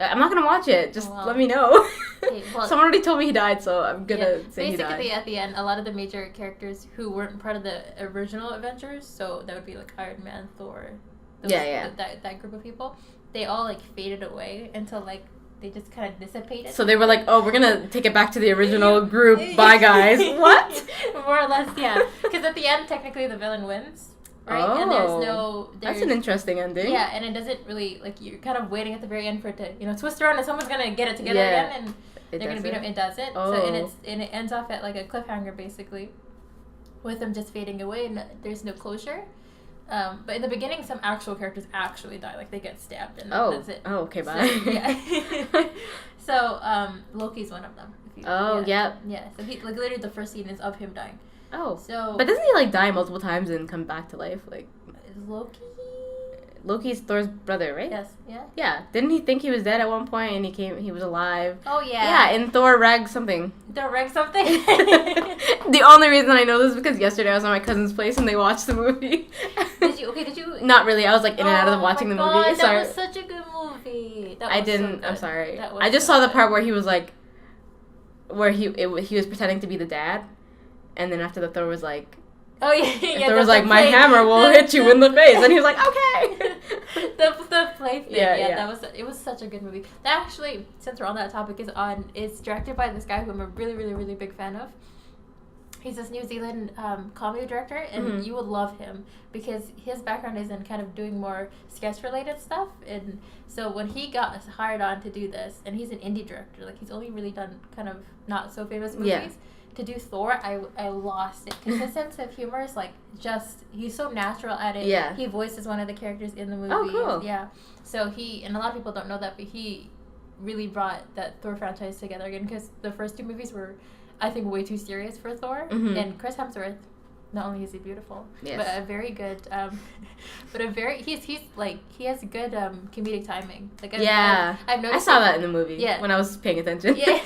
I'm not gonna watch it. Just let me know. Okay, well, someone already told me he died, so I'm gonna say he died. Basically, at the end, a lot of the major characters who weren't part of the original Avengers, so that would be Iron Man, Thor, that group of people, they all faded away until they just kind of dissipated. So they were we're gonna take it back to the original group. Bye, guys. What? More or less, yeah. Because at the end, technically, the villain wins. Right? Oh, and that's an interesting ending. Yeah, and it doesn't really, you're kind of waiting at the very end for it to, twist around and someone's going to get it together again and they're going to beat him. It doesn't. Oh. So, and it ends off at, a cliffhanger, basically, with them just fading away and there's no closure. But in the beginning, some actual characters actually die. They get stabbed and that's it. Oh, okay, bye. So, yeah. So, Loki's one of them. Yeah. Yeah, so he, literally the first scene is of him dying. Oh. So, but doesn't he die multiple times and come back to life? Is Loki? Loki's Thor's brother, right? Yes. Yeah. Yeah. Didn't he think he was dead at one point and he was alive? Oh yeah. Yeah, in Thor Rag something. The The only reason I know this is because yesterday I was at my cousin's place and they watched the movie. Did you? Not really. I was in and out of watching the movie. That was such a good movie. I didn't. So I'm sorry. I just saw the part where he was where he was pretending to be the dad. And then after Thor was oh yeah, Thor was my hammer will hit you in the face, and he was okay. the play thing, yeah. It was such a good movie. That actually, since we're on that topic, it's directed by this guy who I'm a really, really, really big fan of. He's this New Zealand comedy director, and you would love him because his background is in kind of doing more sketch-related stuff. And so when he got hired on to do this, and he's an indie director, like he's only really done kind of not so famous movies. Yeah. To do Thor, I lost it because his sense of humor is like he's so natural at it. Yeah. He voices one of the characters in the movie. Oh, cool. Yeah. So and a lot of people don't know that, but he really brought that Thor franchise together again because the first 2 movies were, I think, way too serious for Thor. And Chris Hemsworth, not only is he beautiful, but a very good, he's like, he has good comedic timing. Like I've noticed. I saw that in the movie. Yeah. When I was paying attention. Yeah.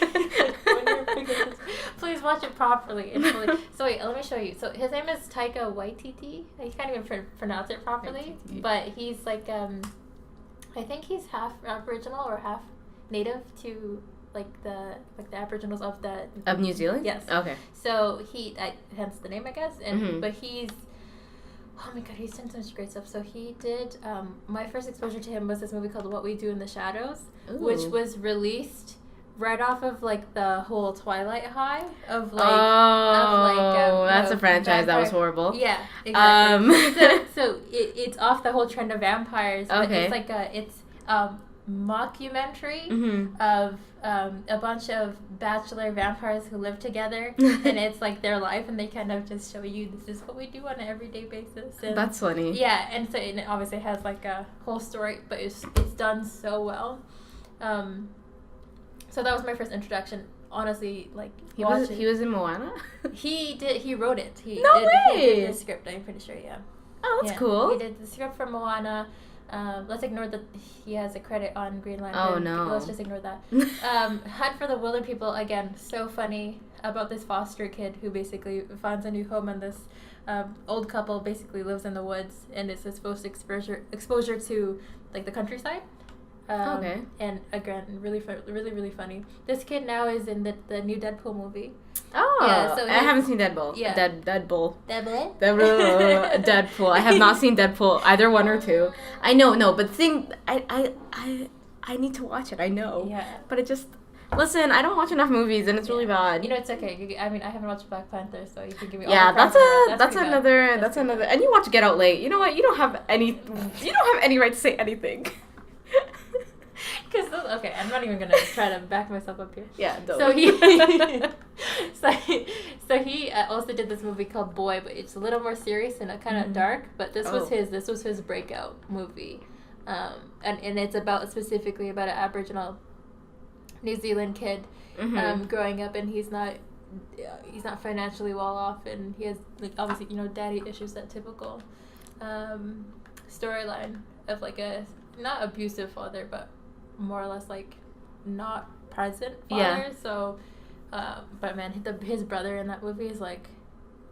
Please watch it properly. So wait, let me show you. So his name is Taika Waititi. I can't even pronounce it properly, but he's like, I think he's half Aboriginal or half native to like the Aboriginals of New Zealand. Yes. Okay. So hence the name, I guess. And but he's, oh my god, he's done so much great stuff. So he did. My first exposure to him was this movie called What We Do in the Shadows, which was released right off of like the whole Twilight high of like. Oh, that's a franchise that was horrible. Yeah, exactly. so it's off the whole trend of vampires. But it's like it's mockumentary of a bunch of bachelor vampires who live together, and it's like their life, and they kind of just show you this is what we do on an everyday basis. And that's funny. Yeah, and so it obviously has like a whole story, but it's done so well. So that was my first introduction. Honestly, like he was in Moana. He wrote it. He did the script. I'm pretty sure. Yeah. Oh, that's cool. He did the script for Moana. Let's ignore that he has a credit on Green Lantern. Oh no. Let's just ignore that. Hunt for the Wilder People, again, so funny, about this foster kid who basically finds a new home, and this old couple basically lives in the woods, and it's his first exposure to like the countryside. And again, really funny. This kid now is in the new Deadpool movie. Oh, yeah, so I haven't seen Deadpool. Yeah, Deadpool. I have not seen Deadpool, either 1 or 2. I know, but the thing, I need to watch it. I know. Yeah. But it just, listen, I don't watch enough movies, and it's really bad. You know, it's okay. I mean, I haven't watched Black Panther, so you can give me all the that's another. And you watch Get Out late. You know what? You don't have any right to say anything. Okay, I'm not even gonna try to back myself up here. Yeah, don't. So he also did this movie called Boy, but it's a little more serious and kind of dark. But this was his breakout movie, and it's specifically about an Aboriginal New Zealand kid growing up, and he's not financially well off, and he has like obviously daddy issues, that typical storyline of like a not abusive father, but more or less like not present father. Yeah. So but man, his brother in that movie is like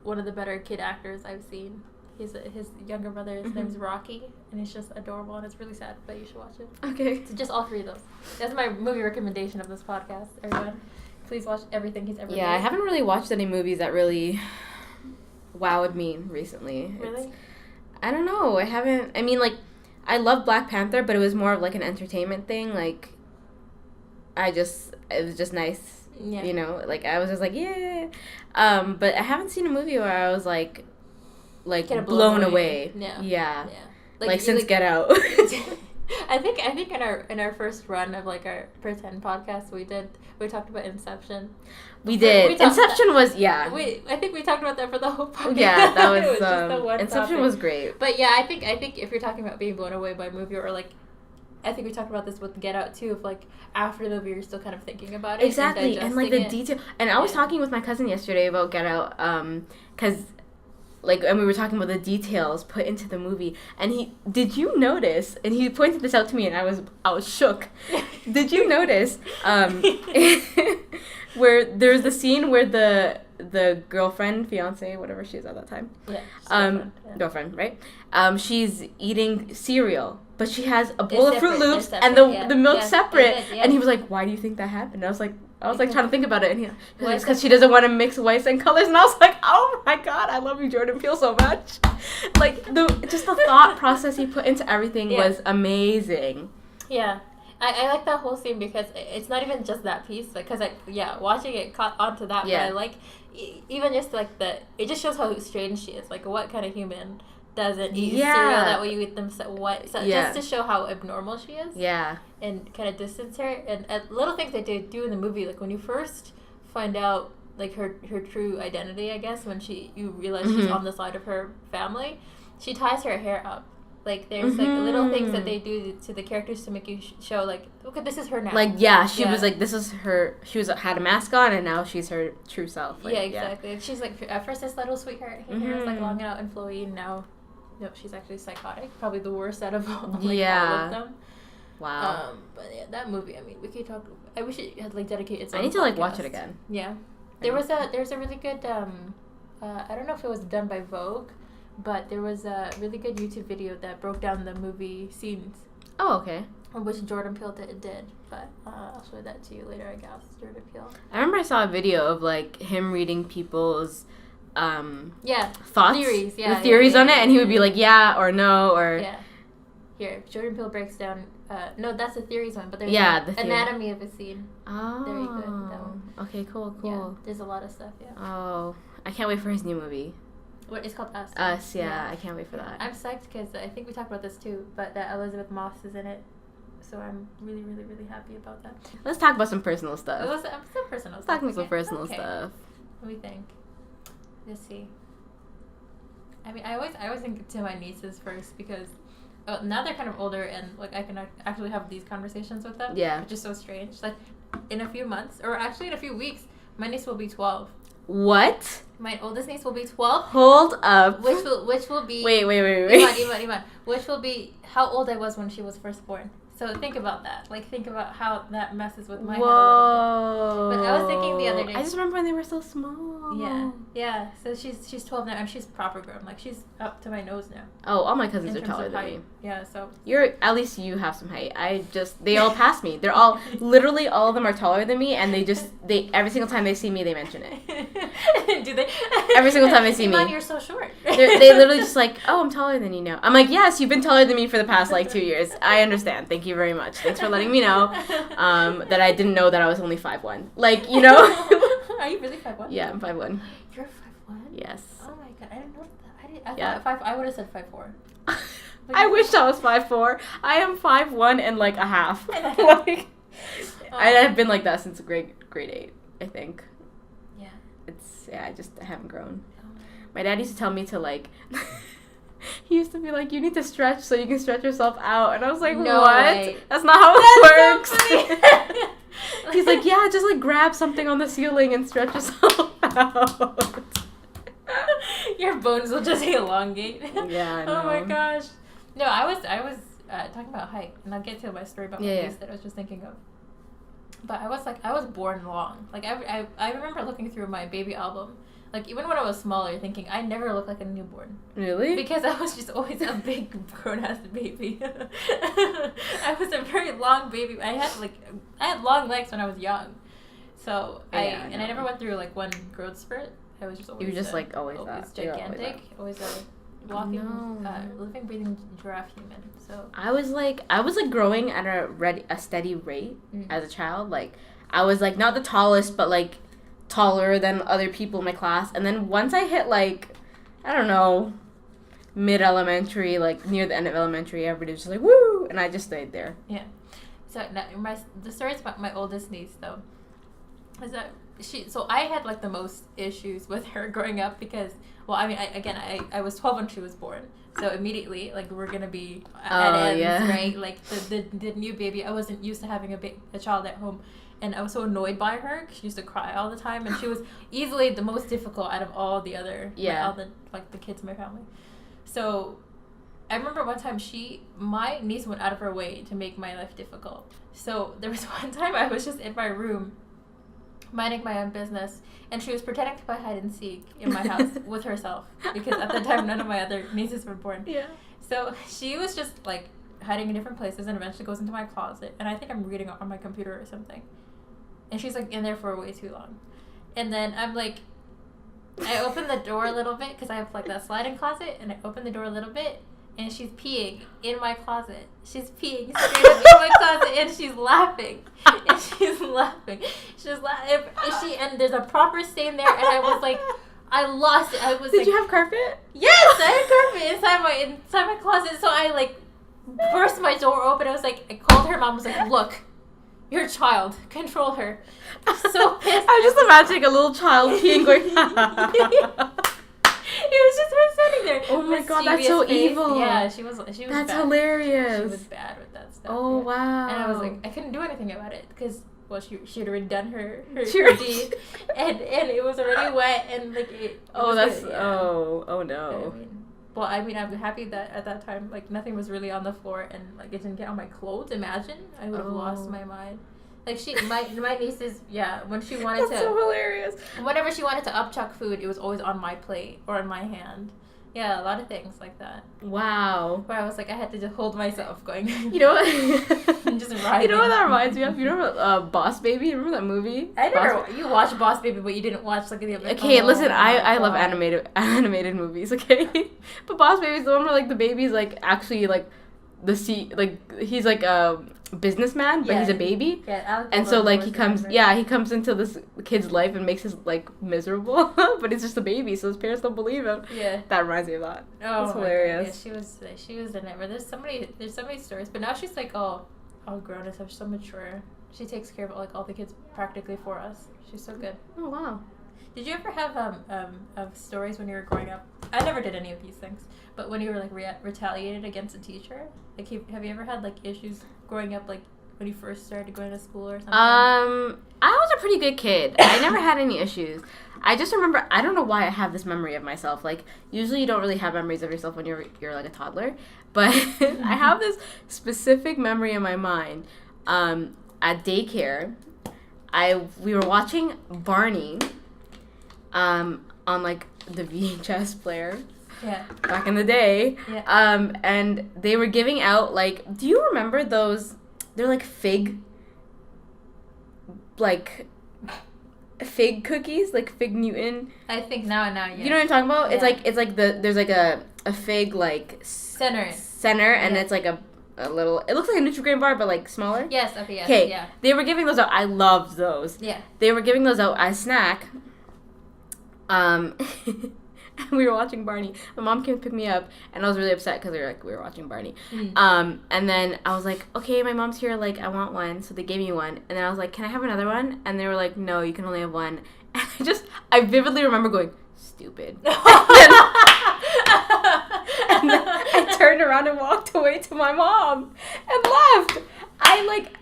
one of the better kid actors I've seen. His younger brother, his name's Rocky, and it's just adorable, and it's really sad, but you should watch it. Okay. So just all 3 of those. That's my movie recommendation of this podcast, everyone. Please watch everything he's ever made. Yeah, I haven't really watched any movies that really wowed me recently. Really? I don't know. I haven't. I mean, like, I love Black Panther, but it was more of like an entertainment thing. Like, it was just nice. Yeah. You know, like I was just like, yeah. But I haven't seen a movie where I was like blown away. Yeah. Like since Get Out. I think in our first run of like our pretend podcast we talked about Inception. We did. Inception was I think we talked about that for the whole podcast. Yeah, that was Inception was great. But yeah, I think if you're talking about being blown away by a movie, or like, I think we talked about this with Get Out too. If like after the movie you're still kind of thinking about it. Exactly, and like the detail. And I was talking with my cousin yesterday about Get Out, because. Like, and we were talking about the details put into the movie, and did you notice, and he pointed this out to me, and I was shook. Did you notice, where there's the scene where the girlfriend, fiance, whatever she is at that time, girlfriend, right? She's eating cereal, but she has a bowl of Fruit Loops, and the milk's separate, and he was like, why do you think that happened? And I was like trying to think about it, and he was because she doesn't want to mix whites and colors, and I was like, oh my god, I love you, Jordan Peele, so much. Like the thought process he put into everything was amazing. Yeah, I like that whole scene because it's not even just that piece, because watching it caught onto that. Yeah. But I like even just like it just shows how strange she is. Like, what kind of human doesn't eat cereal that way you eat them? Just to show how abnormal she is. Yeah. And kind of distance her, and little things they do in the movie, like when you first find out like her true identity, I guess, when you realize she's on the side of her family, she ties her hair up. Like, there's, like, little things that they do to the characters to make you show, like, okay, this is her now. Like, she was, like, this is her, had a mask on, and now she's her true self. Like, exactly. Yeah. She's, like, at first this little sweetheart, her hair was, like, long and out and flowy, and now, no, she's actually psychotic. Probably the worst out of all of them. Wow. But, yeah, that movie, I mean, we could talk, I wish it had, like, dedicated its own I need to, like, watch it again. Yeah. There's a really good, I don't know if it was done by Vogue, but there was a really good YouTube video that broke down the movie scenes. Oh, okay. Which Jordan Peele did. But I'll show that to you later, I guess. Jordan Peele. I remember I saw a video of, like, him reading people's thoughts. Theories, the theories on it, and he would be like, yeah or no, or... Yeah. Here, Jordan Peele breaks down... no, that's the theories one, but there's the anatomy of a scene. Oh. Very good, that one. Okay, cool. Yeah, there's a lot of stuff, Oh. I can't wait for his new movie. What, it's called Us. Us, yeah. I can't wait for that. I'm psyched because I think we talked about this too, but that Elizabeth Moss is in it. So I'm really, really, really happy about that. Let's talk about some personal stuff. Some personal stuff. Let's talk about some personal stuff. What do we think? Let's see. I mean, I always think to my nieces first because now they're kind of older and like I can actually have these conversations with them. Yeah. Which is so strange. Like in a few months, or actually in a few weeks, my niece will be 12. What? My oldest niece will be 12. Hold up. Which will be... Wait. Iman. Which will be how old I was when she was first born. So think about that. Like, think about how that messes with my head a little bit. But I was thinking the other day... I just remember when they were so small. Yeah. So she's 12 now, and she's proper grown. Like, she's up to my nose now. Oh, all my cousins are taller than me. Yeah, so... At least you have some height. They all pass me. They're all... Literally, all of them are taller than me, and every single time they see me, they mention it. Do they? Every single time they see me. Iman, you're so short. They literally just like, oh, I'm taller than you now. I'm like, yes, you've been taller than me for the past, 2 years. I understand. Thank you very much. Thanks for letting me know that I didn't know that I was only 5'1". Like, you know. Are you really 5'1"? Yeah, I'm 5'1". You're 5'1"? Yes. Oh my god, I didn't know that. I would have said 5'4". I wish I was 5'4". I am 5'1" and like a half. Like, I've been like that since grade 8, I think. Yeah. I haven't grown. My dad used to tell me to like... He used to be like, you need to stretch so you can stretch yourself out. And I was like, no what? Way. That's not how it works. So He's like, yeah, just like grab something on the ceiling and stretch yourself out. Your bones will just elongate. Yeah, I know. Oh my gosh. No, I was talking about height, and I'll get to my story about my niece that I was just thinking of. But I was born long. Like I remember looking through my baby album. Like, even when I was smaller, thinking I never looked like a newborn. Really? Because I was just always a big, grown-ass baby. I was a very long baby. I had long legs when I was young. So, I never went through, like, one growth spurt. I was just always... You were just, always gigantic. Always a walking, living, breathing giraffe human. So... I was growing at a steady rate as a child. Like, I was, like, not the tallest, but, like... taller than other people in my class, and then once I hit like, I don't know, mid-elementary, like near the end of elementary, everybody was just like, woo, and I just stayed there. Yeah. So the story about my oldest niece though is that I had like the most issues with her growing up because, well, I mean, I was 12 when she was born, so immediately like we're gonna be at ends, right? Like the new baby, I wasn't used to having a child at home. And I was so annoyed by her because she used to cry all the time, and she was easily the most difficult out of all the other, all the kids in my family. So, I remember one time my niece went out of her way to make my life difficult. So there was one time I was just in my room, minding my own business, and she was pretending to play hide and seek in my house with herself because at the time none of my other nieces were born. Yeah. So she was just like hiding in different places, and eventually goes into my closet, and I think I'm reading on my computer or something. And she's, like, in there for way too long. And then I'm, like, I open the door a little bit, because I have, like, that sliding closet, and I open the door a little bit, and she's peeing in my closet. She's peeing straight up in my closet, and she's laughing. And she's laughing. She's laughing. And there's a proper stain there, and I was like, I lost it. I was Did you have carpet? Yes, I had carpet inside my closet. So I like burst my door open. I was like, I called her mom. I was like, look, your child, control her. I'm so pissed. I was just imagining a little child peeing going. It was just her sitting there. Oh my god, that's so face. evil. Yeah, she was. That's bad. Hilarious. She was bad with that stuff. Oh wow. And I was like, I couldn't do anything about it because. Well, she had already done her deed, and it was already wet, and like it. Oh, that's oh no. I mean, I'm happy that at that time, like nothing was really on the floor, and like it didn't get on my clothes. Imagine, I would have lost my mind. Like my nieces, when she wanted that's so hilarious. Whenever she wanted to upchuck food, it was always on my plate or in my hand. Yeah, a lot of things like that. Wow. Where I was like, I had to just hold myself going. You know what? Just riding. You know what that reminds me of? You know Boss Baby? Remember that movie? You watched Boss Baby, but you didn't watch like the other. Okay, listen, I love animated movies, okay? But Boss Baby's the one where like the baby's like actually like he's like a businessman, but he's a baby. Yeah, and so like he comes into this kid's life and makes his like miserable, but he's just a baby, so his parents don't believe him. Yeah, that reminds me of that. Oh, it's hilarious. Yeah, she was a nightmare. There's so many stories, but now she's like all grown up, so mature. She takes care of like all the kids practically for us. She's so good. Oh wow. Did you ever have of stories when you were growing up? I never did any of these things, but when you were like retaliated against a teacher, like have you ever had like issues growing up, like when you first started going to school or something? I was a pretty good kid. I never had any issues. I just remember, I don't know why I have this memory of myself. Like usually you don't really have memories of yourself when you're like a toddler, but I have this specific memory in my mind. At daycare, we were watching Barney. On like the VHS player. Yeah. Back in the day. Yeah. And they were giving out like, do you remember those? They're like fig cookies, like Fig Newton. I think now, yeah. You know what I'm talking about? Yeah. It's like there's like a fig like center, and it's like a little. It looks like a Nutri-Grain bar, but like smaller. Yes. Okay. Yes. Okay. Yeah. They were giving those out. I loved those. Yeah. They were giving those out as snack. We were watching Barney. My mom came to pick me up, and I was really upset because we were watching Barney. Mm. And then I was like, okay, my mom's here, like, I want one. So they gave me one. And then I was like, can I have another one? And they were like, no, you can only have one. And I vividly remember going, stupid. And then I turned around and walked away to my mom and left.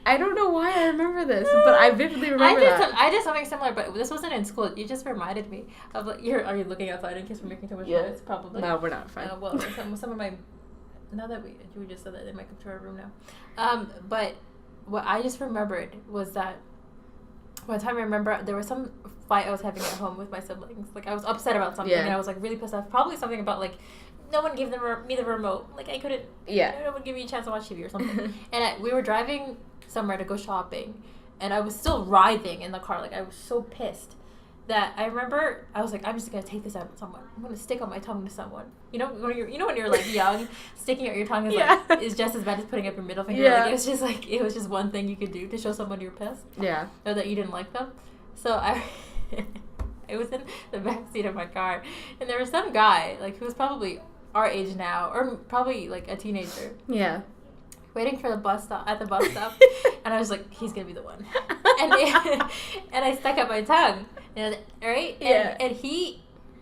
I don't know why I remember this, but I vividly remember that. I did something similar, but this wasn't in school. You just reminded me of like, are you looking outside in case we're making too much noise? Probably. No, we're not. Fine. Well, some of my, now that we just said that, they might come to our room now. But what I just remembered was that one time I remember there was some fight I was having at home with my siblings. Like I was upset about something, and I was like really pissed off. Probably something about like, no one gave me the remote. Like I couldn't. Yeah. No one gave me a chance to watch TV or something. And we were driving somewhere to go shopping, and I was still writhing in the car. Like I was so pissed that I remember I was like, I'm just gonna take this out at someone. I'm gonna stick out my tongue to someone. You know when you're like young, sticking out your tongue is like is just as bad as putting up your middle finger. Yeah. Like, it was just one thing you could do to show someone you're pissed. Yeah. Or that you didn't like them. So I was in the back seat of my car, and there was some guy like who was probably our age now, or probably like a teenager. Yeah. Waiting for the bus stop and I was like, he's gonna be the one. And I stuck out my tongue, right? Yeah. And he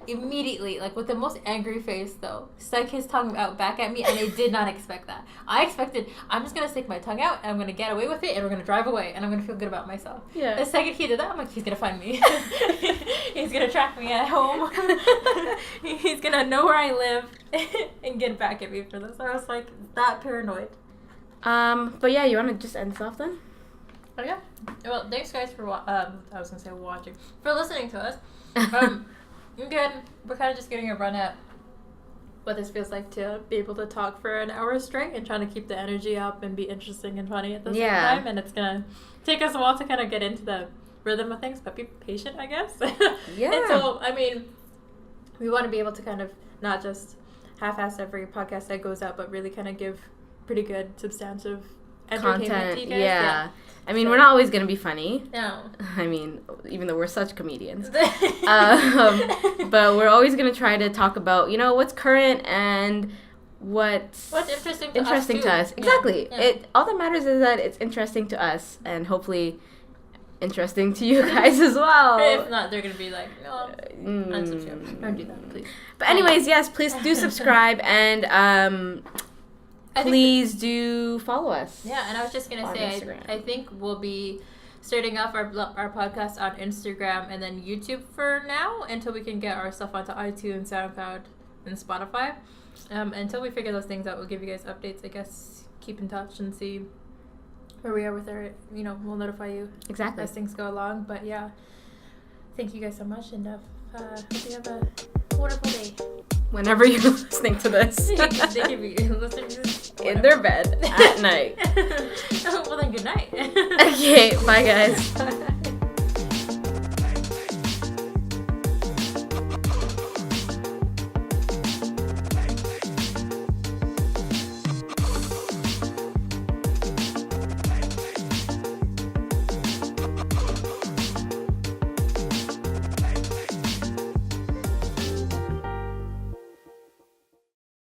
immediately, like with the most angry face though, stuck his tongue out back at me, and I did not expect that. I expected I'm just gonna stick my tongue out and I'm gonna get away with it, and we're gonna drive away, and I'm gonna feel good about myself. Yeah. The second he did that, I'm like, he's gonna find me. He's gonna track me at home. He's gonna know where I live and get back at me for this. I was like that paranoid. But yeah, you want to just end this off then? Oh yeah. Well, thanks guys for watching, for listening to us. Again, we're kind of just getting a run at what this feels like to be able to talk for an hour straight and trying to keep the energy up and be interesting and funny at the same time. And it's gonna take us a while to kind of get into the rhythm of things, but be patient, I guess. Yeah. And so, I mean, we want to be able to kind of not just half-ass every podcast that goes out, but really kind of give pretty good, substantive entertainment content. To you guys. Yeah. I mean, we're not always going to be funny. No. I mean, even though we're such comedians. But we're always going to try to talk about, what's current and what's interesting to us. Exactly. Yeah. All that matters is that it's interesting to us and hopefully interesting to you guys as well. If not, they're going to be like, no, unsubscribe. Don't do that, please. But anyways, yes, please do subscribe and please do follow us. Yeah, and I was just going to say, I think we'll be starting off our podcast on Instagram and then YouTube for now until we can get our stuff onto iTunes, SoundCloud, and Spotify. Until we figure those things out, we'll give you guys updates. I guess keep in touch and see where we are with our, we'll notify you exactly as things go along. But yeah, thank you guys so much, and hope you have a wonderful day. Whenever you're listening to this. They could be listening to this in their bed at night. Well then, good night. Okay, bye guys.